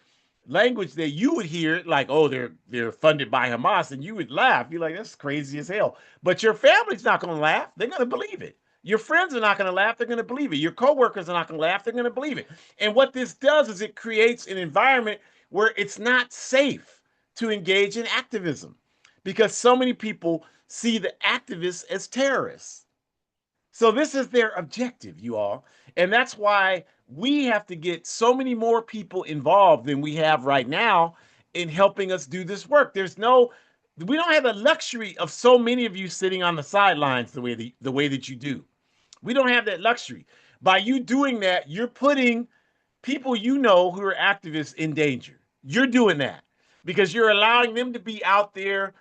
language that you would hear like, oh, they're funded by Hamas, and you would laugh. You're like, that's crazy as hell. But your family's not going to laugh. They're going to believe it. Your friends are not going to laugh. They're going to believe it. Your coworkers are not going to laugh. They're going to believe it. And what this does is it creates an environment where it's not safe to engage in activism because so many people see the activists as terrorists. So this is their objective, you all. And that's why we have to get so many more people involved than we have right now in helping us do this work. We don't have the luxury of so many of you sitting on the sidelines the way that you do. We don't have that luxury. By you doing that, you're putting people you know who are activists in danger. You're doing that because you're allowing them to be out there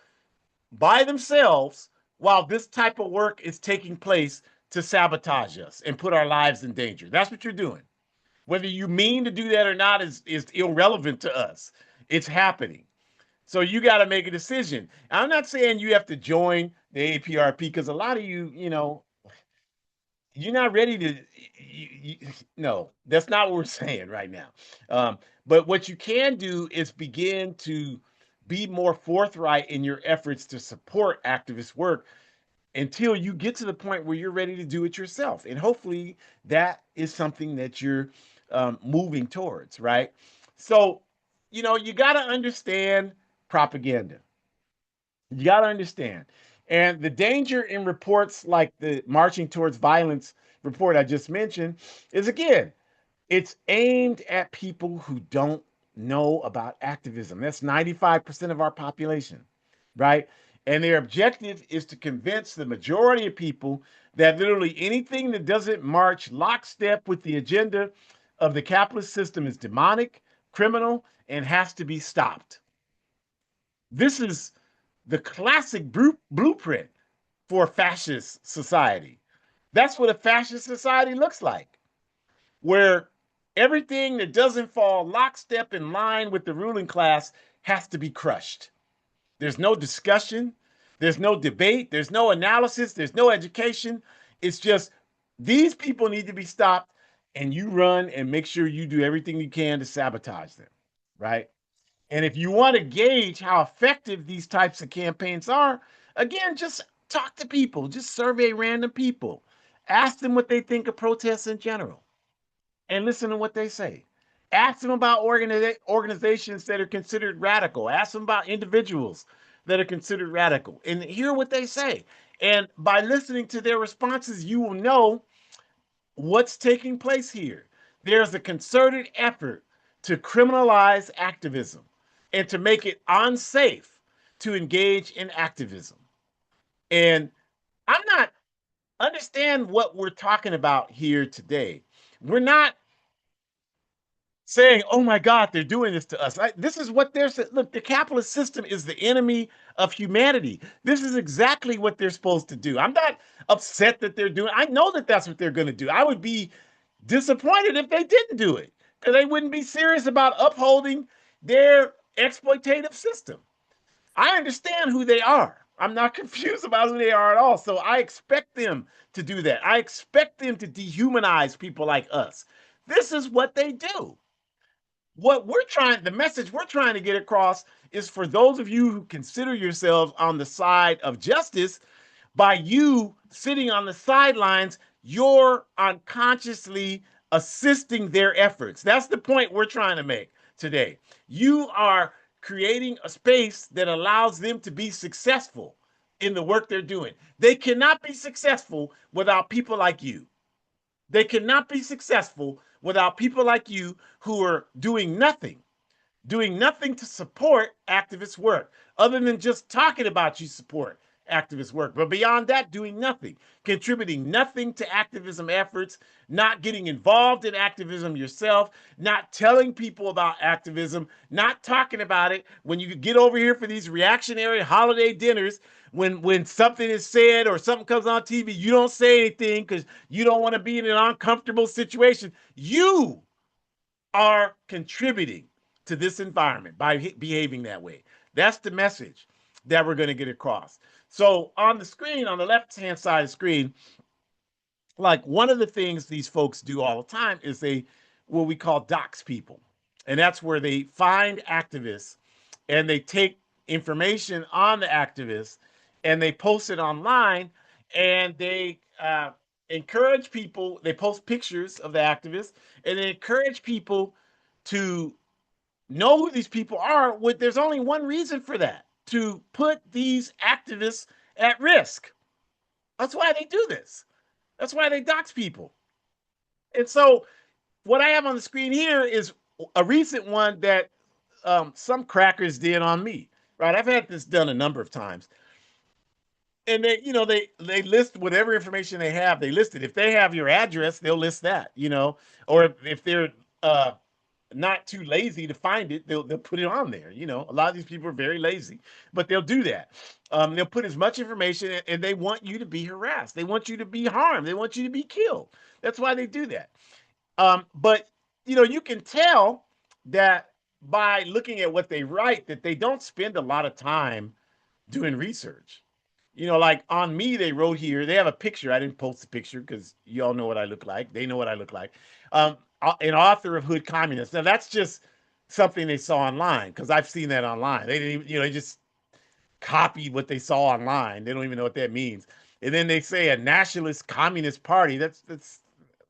by themselves while this type of work is taking place to sabotage us and put our lives in danger. That's what you're doing. Whether you mean to do that or not is irrelevant to us. It's happening. So you got to make a decision. I'm not saying you have to join the APRP because a lot of you, you're not ready to. No, that's not what we're saying right now. But what you can do is begin to be more forthright in your efforts to support activist work until you get to the point where you're ready to do it yourself. And hopefully that is something that you're moving towards, right? So, you got to understand propaganda. You got to understand. And the danger in reports like the Marching Towards Violence report I just mentioned is again, it's aimed at people who don't know about activism. That's 95% of our population, right? And their objective is to convince the majority of people that literally anything that doesn't march lockstep with the agenda of the capitalist system is demonic, criminal, and has to be stopped. This is the classic blueprint for a fascist society. That's what a fascist society looks like, where everything that doesn't fall lockstep in line with the ruling class has to be crushed. There's no discussion, there's no debate, there's no analysis, there's no education. It's just these people need to be stopped, and you run and make sure you do everything you can to sabotage them, right? And if you want to gauge how effective these types of campaigns are, again, just talk to people, just survey random people, ask them what they think of protests in general, and listen to what they say. Ask them about organizations that are considered radical. Ask them about individuals that are considered radical and hear what they say. And by listening to their responses, you will know what's taking place here. There's a concerted effort to criminalize activism and to make it unsafe to engage in activism. And I'm not understand what we're talking about here today. We're not saying, "Oh my God, they're doing this to us." This is what they're saying. Look, the capitalist system is the enemy of humanity. This is exactly what they're supposed to do. I'm not upset that they're doing. I know that that's what they're going to do. I would be disappointed if they didn't do it because they wouldn't be serious about upholding their exploitative system. I understand who they are. I'm not confused about who they are at all. So I expect them to do that. I expect them to dehumanize people like us. This is what they do. The message we're trying to get across is for those of you who consider yourselves on the side of justice, by you sitting on the sidelines, you're unconsciously assisting their efforts. That's the point we're trying to make today. You are creating a space that allows them to be successful in the work they're doing. They cannot be successful without people like you. They cannot be successful without people like you who are doing nothing to support activist work other than just talking about you support activist work. But beyond that, doing nothing, contributing nothing to activism efforts, not getting involved in activism yourself, not telling people about activism, not talking about it. When you get over here for these reactionary holiday dinners, when something is said or something comes on TV, you don't say anything because you don't want to be in an uncomfortable situation. You are contributing to this environment by behaving that way. That's the message that we're going to get across. So on the screen, on the left-hand side of the screen, like one of the things these folks do all the time is they what we call dox people. And that's where they find activists and they take information on the activists and they post it online and they encourage people, they post pictures of the activists and they encourage people to know who these people are. There's only one reason for that, to put these activists at risk. That's why they do this. That's why they dox people. And so what I have on the screen here is a recent one that some crackers did on me. Right, I've had this done a number of times, and they list whatever information they have. They list it. If they have your address, they'll list that. Or if they're not too lazy to find it, they'll put it on there. A lot of these people are very lazy, but they'll do that. They'll put as much information, and they want you to be harassed. They want you to be harmed. They want you to be killed. That's why they do that. But you can tell that by looking at what they write that they don't spend a lot of time doing research. Like on me, they wrote here, they have a picture. I didn't post the picture because you all know what I look like. They know what I look like. An author of Hood Communist. Now, that's just something they saw online because I've seen that online. They didn't even, they just copied what they saw online. They don't even know what that means. And then they say a nationalist communist party. That's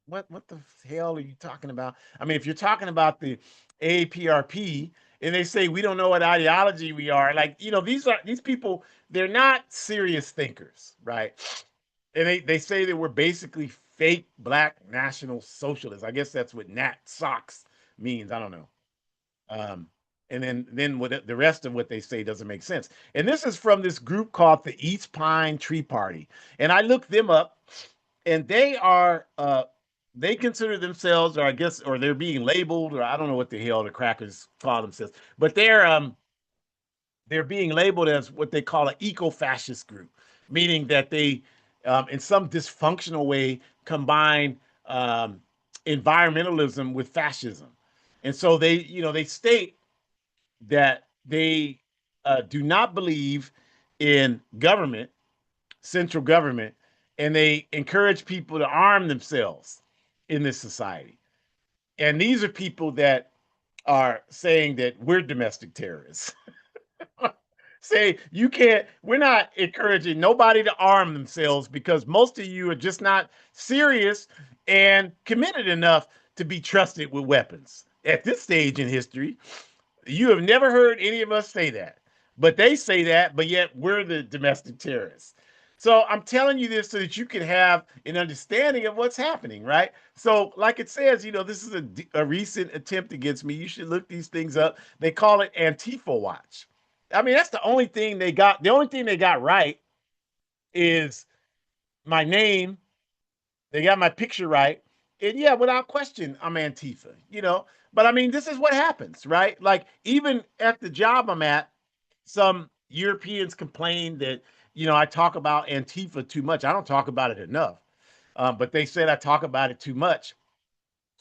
what the hell are you talking about? I mean, if you're talking about the AAPRP and they say we don't know what ideology we are, like these people, they're not serious thinkers, right? And they say that we're basically fake black national socialists. I guess that's what Nat Socks means. I don't know. Um, and then what the rest of what they say doesn't make sense. And this is from this group called the East Pine Tree Party. And I looked them up, and they consider themselves, or I guess, or they're being labeled, or I don't know what the hell the crackers call themselves, but they're being labeled as what they call an eco-fascist group, meaning that they, in some dysfunctional way, combine environmentalism with fascism. And so they state that they do not believe in government, central government, and they encourage people to arm themselves in this society. And these are people that are saying that we're domestic terrorists. Say you can't, we're not encouraging nobody to arm themselves because most of you are just not serious and committed enough to be trusted with weapons at this stage in history. You have never heard any of us say that, but they say that, but yet we're the domestic terrorists. So I'm telling you this so that you can have an understanding of what's happening, right? So, like it says, this is a recent attempt against me. You should look these things up. They call it Antifa Watch. I mean, that's the only thing they got. The only thing they got right is my name. They got my picture right. And yeah, without question, I'm Antifa. But I mean, this is what happens, right? Like, even at the job I'm at, some Europeans complain that, I talk about Antifa too much. I don't talk about it enough. But they said I talk about it too much.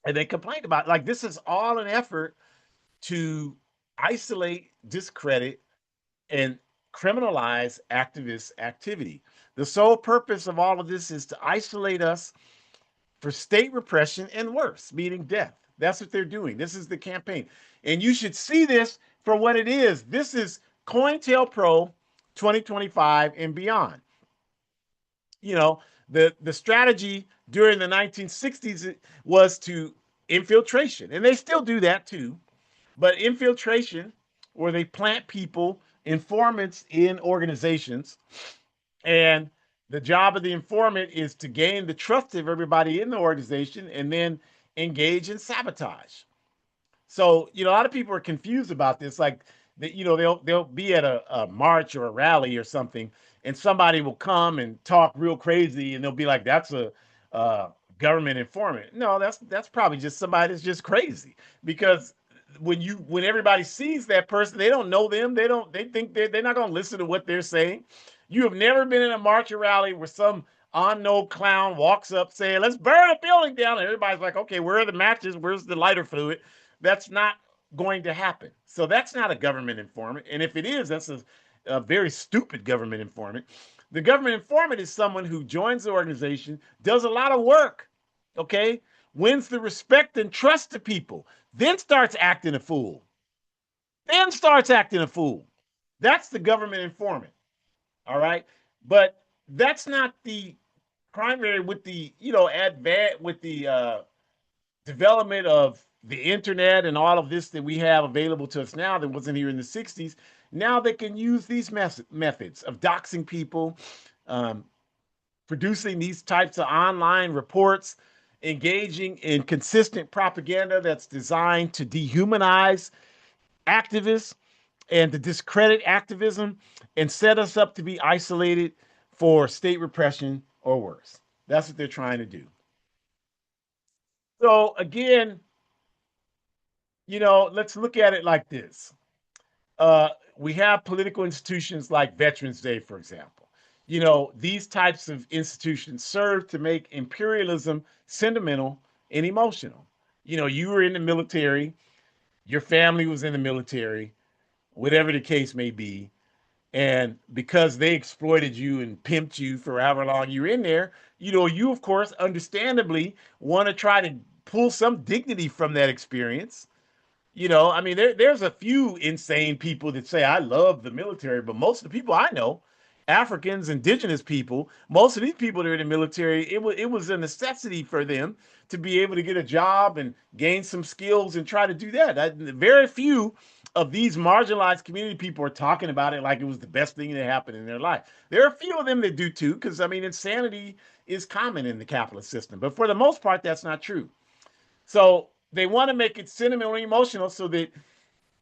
And they complained about it. Like, this is all an effort to isolate, discredit, and criminalize activist activity. The sole purpose of all of this is to isolate us for state repression and worse, meaning death. That's what they're doing. This is the campaign. And you should see this for what it is. This is COINTELPRO 2025 and beyond. The strategy during the 1960s was to infiltration, and they still do that too. But infiltration, where they plant people, informants in organizations, and the job of the informant is to gain the trust of everybody in the organization and then engage in sabotage. So, a lot of people are confused about this. Like, that, they'll be at a march or a rally or something, and somebody will come and talk real crazy, and they'll be like, "That's a uh, government informant." No, that's probably just somebody that's just crazy, because when everybody sees that person, they don't know them. They think they're not going to listen to what they're saying. You have never been in a march or rally where some unknown clown walks up saying, "Let's burn a building down," and everybody's like, "Okay, where are the matches? Where's the lighter fluid?" That's not going to happen. So that's not a government informant. And if it is, that's a very stupid government informant. The government informant is someone who joins the organization, does a lot of work, okay, wins the respect and trust of people, then starts acting a fool. Then starts acting a fool. That's the government informant. All right. But that's not the primary with the, with the development of the internet and all of this that we have available to us now that wasn't here in the 60s. Now they can use these methods of doxing people, um, producing these types of online reports, engaging in consistent propaganda that's designed to dehumanize activists and to discredit activism and set us up to be isolated for state repression or worse. That's what they're trying to do. So again, let's look at it like this. We have political institutions like Veterans Day, for example. These types of institutions serve to make imperialism sentimental and emotional. You were in the military, your family was in the military, whatever the case may be. And because they exploited you and pimped you for however long you're in there, you, of course, understandably want to try to pull some dignity from that experience. I mean, there's a few insane people that say, "I love the military," but most of the people I know, Africans, indigenous people, most of these people that are in the military, it was a necessity for them to be able to get a job and gain some skills and try to do that. Very few of these marginalized community people are talking about it like it was the best thing that happened in their life. There are a few of them that do too, because I mean, insanity is common in the capitalist system, but for the most part, that's not true. So they want to make it sentimental and emotional so that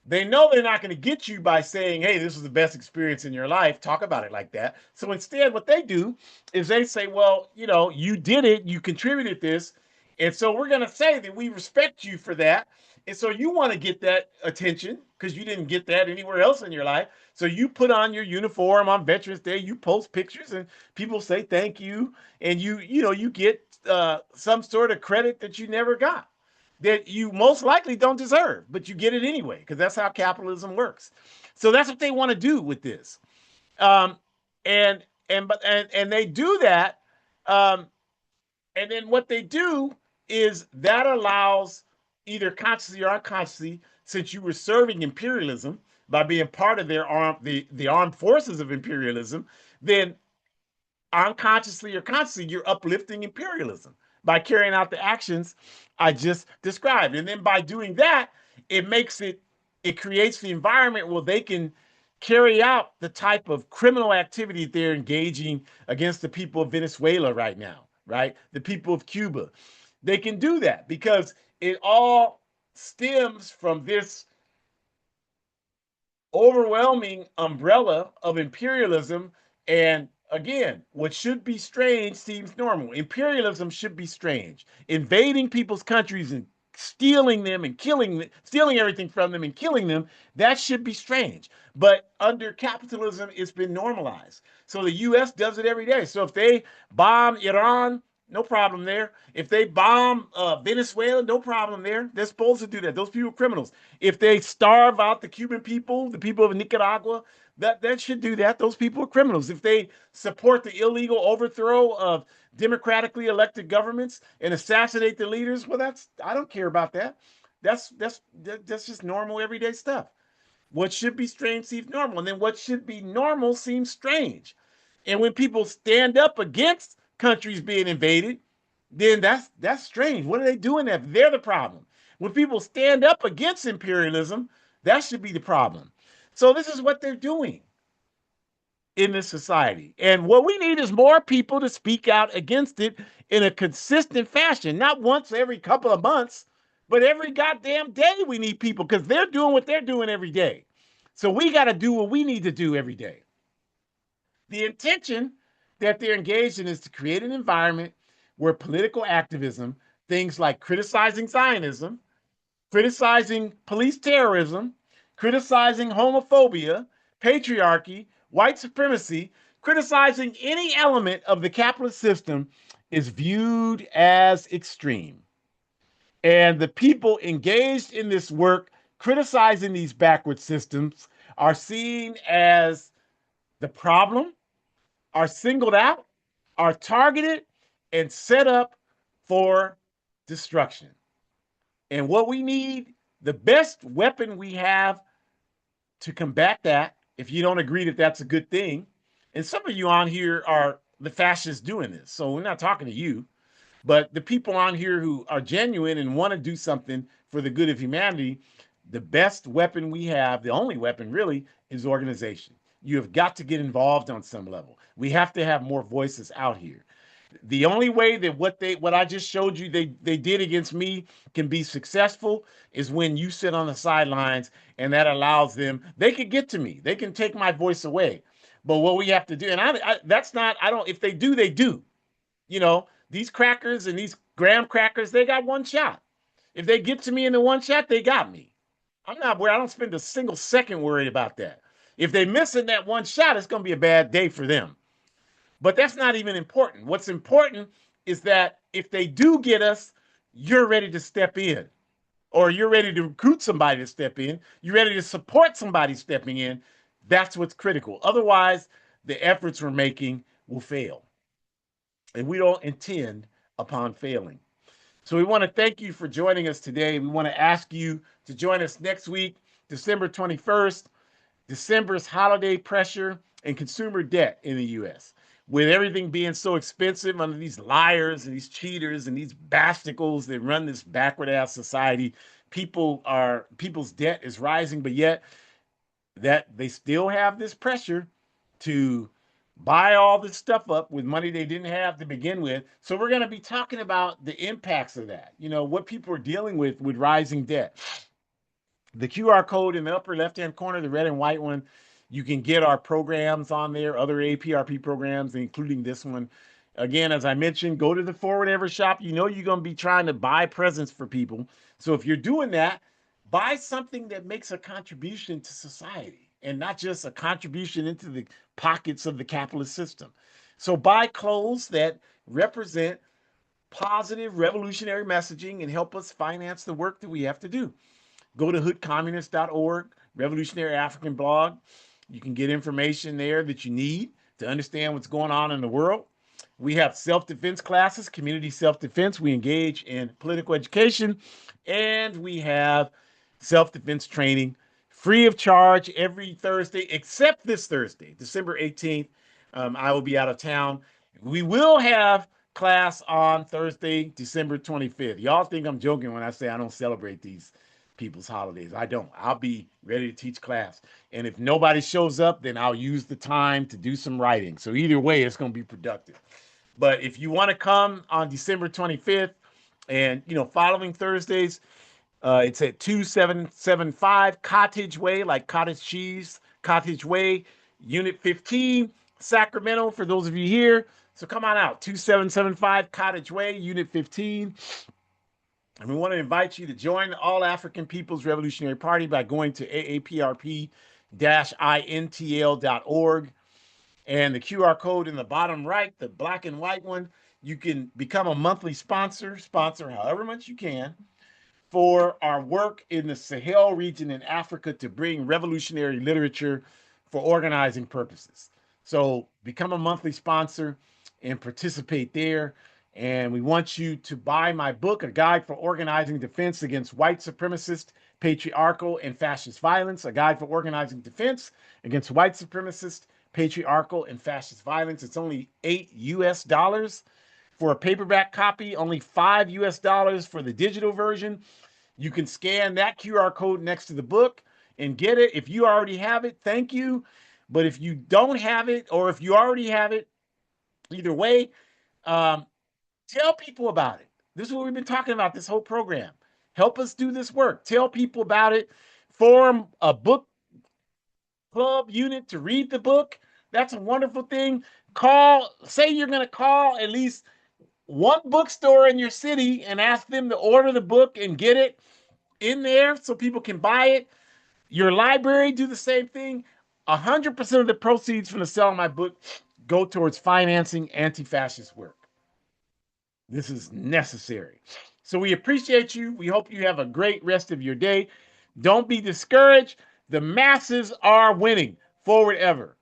they know they're not going to get you by saying, "Hey, this was the best experience in your life." Talk about it like that. So instead, what they do is they say, "Well, you did it, you contributed this. And so we're going to say that we respect you for that. And so you want to get that attention because you didn't get that anywhere else in your life. So you put on your uniform on Veterans Day, you post pictures, and people say thank you. And you get some sort of credit that you never got, that you most likely don't deserve, but you get it anyway because that's how capitalism works. So that's what they want to do with this, um, and they do that, um, and then what they do is that allows, either consciously or unconsciously, since you were serving imperialism by being part of the armed forces of imperialism, then unconsciously or consciously, you're uplifting imperialism by carrying out the actions I just described. And then by doing that, it creates the environment where they can carry out the type of criminal activity they're engaging against the people of Venezuela right now, right? The people of Cuba. They can do that because it all stems from this overwhelming umbrella of imperialism. And again, what should be strange seems normal. Imperialism should be strange. Invading people's countries and stealing them and stealing everything from them and killing them, that should be strange. But under capitalism, it's been normalized. So the US does it every day. So if they bomb Iran, no problem there. If they bomb Venezuela, no problem there. They're supposed to do that. Those people are criminals. If they starve out the Cuban people, the people of Nicaragua, that should do that. Those people are criminals. If they support the illegal overthrow of democratically elected governments and assassinate the leaders, well, I don't care about that. That's just normal everyday stuff. What should be strange seems normal, and then what should be normal seems strange. And when people stand up against countries being invaded, then that's strange. What are they doing there? They're the problem. When people stand up against imperialism, that should be the problem. So this is what they're doing in this society. And what we need is more people to speak out against it in a consistent fashion, not once every couple of months, but every goddamn day we need people, because they're doing what they're doing every day. So we got to do what we need to do every day. The intention that they're engaged in is to create an environment where political activism, things like criticizing Zionism, criticizing police terrorism, criticizing homophobia, patriarchy, white supremacy, criticizing any element of the capitalist system is viewed as extreme. And the people engaged in this work criticizing these backward systems are seen as the problem, are singled out, are targeted, and set up for destruction. And what we need, the best weapon we have to combat that, if you don't agree that that's a good thing, and some of you on here are the fascists doing this, so we're not talking to you, but the people on here who are genuine and want to do something for the good of humanity, the best weapon we have, the only weapon really, is organization. You have got to get involved on some level. We have to have more voices out here. The only way that what I just showed you they did against me can be successful is when you sit on the sidelines, and that allows them, they could get to me, they can take my voice away. But what we have to do, and that's not, I don't, if they do, they do. You know, these crackers and these graham crackers, they got one shot. If they get to me in the one shot, they got me. I'm not worried. I don't spend a single second worried about that. If they miss in that one shot, it's going to be a bad day for them. But that's not even important. What's important is that if they do get us, you're ready to step in, or you're ready to recruit somebody to step in. You're ready to support somebody stepping in. That's what's critical. Otherwise, the efforts we're making will fail. And we don't intend upon failing. So we want to thank you for joining us today. We want to ask you to join us next week, December 21st, December's holiday pressure and consumer debt in the US. With everything being so expensive under these liars and these cheaters and these bastards that run this backward ass society, people's debt is rising, but yet that they still have this pressure to buy all this stuff up with money they didn't have to begin with. So we're going to be talking about the impacts of that, what people are dealing with rising debt. The QR code in the upper left-hand corner, the red and white one, you can get our programs on there, other APRP programs, including this one. Again, as I mentioned, go to the Forward Ever shop. You know you're going to be trying to buy presents for people. So if you're doing that, buy something that makes a contribution to society and not just a contribution into the pockets of the capitalist system. So buy clothes that represent positive revolutionary messaging and help us finance the work that we have to do. Go to hoodcommunist.org, Revolutionary African blog. You can get information there that you need to understand what's going on in the world. We have self-defense classes, community self-defense. We engage in political education, and we have self-defense training free of charge every Thursday, except this Thursday, December 18th. I will be out of town. We will have class on Thursday, December 25th. Y'all think I'm joking when I say I don't celebrate these people's holidays. I don't. I'll be ready to teach class. And if nobody shows up, then I'll use the time to do some writing. So either way, it's going to be productive. But if you want to come on December 25th and, following Thursdays, it's at 2775 Cottage Way, like cottage cheese, Cottage Way, Unit 15, Sacramento, for those of you here. So come on out, 2775 Cottage Way, Unit 15. And we want to invite you to join the All African People's Revolutionary Party by going to AAPRP-intl.org. And the QR code in the bottom right, the black and white one, you can become a monthly sponsor however much you can for our work in the Sahel region in Africa to bring revolutionary literature for organizing purposes. So become a monthly sponsor and participate there. And we want you to buy my book, A Guide for Organizing Defense Against White Supremacist, Patriarchal, and Fascist Violence, A Guide for Organizing Defense Against White Supremacist, Patriarchal, and Fascist Violence. It's only $8 for a paperback copy, only $5 for the digital version. You can scan that QR code next to the book and get it. If you already have it, thank you. But if you don't have it, or if you already have it, either way, tell people about it. This is what we've been talking about this whole program. Help us do this work. Tell people about it. Form a book club unit to read the book. That's a wonderful thing. Say you're going to call at least one bookstore in your city and ask them to order the book and get it in there so people can buy it. Your library, do the same thing. 100% of the proceeds from the sale of my book go towards financing anti-fascist work. This is necessary. So we appreciate you. We hope you have a great rest of your day. Don't be discouraged. The masses are winning. Forward ever.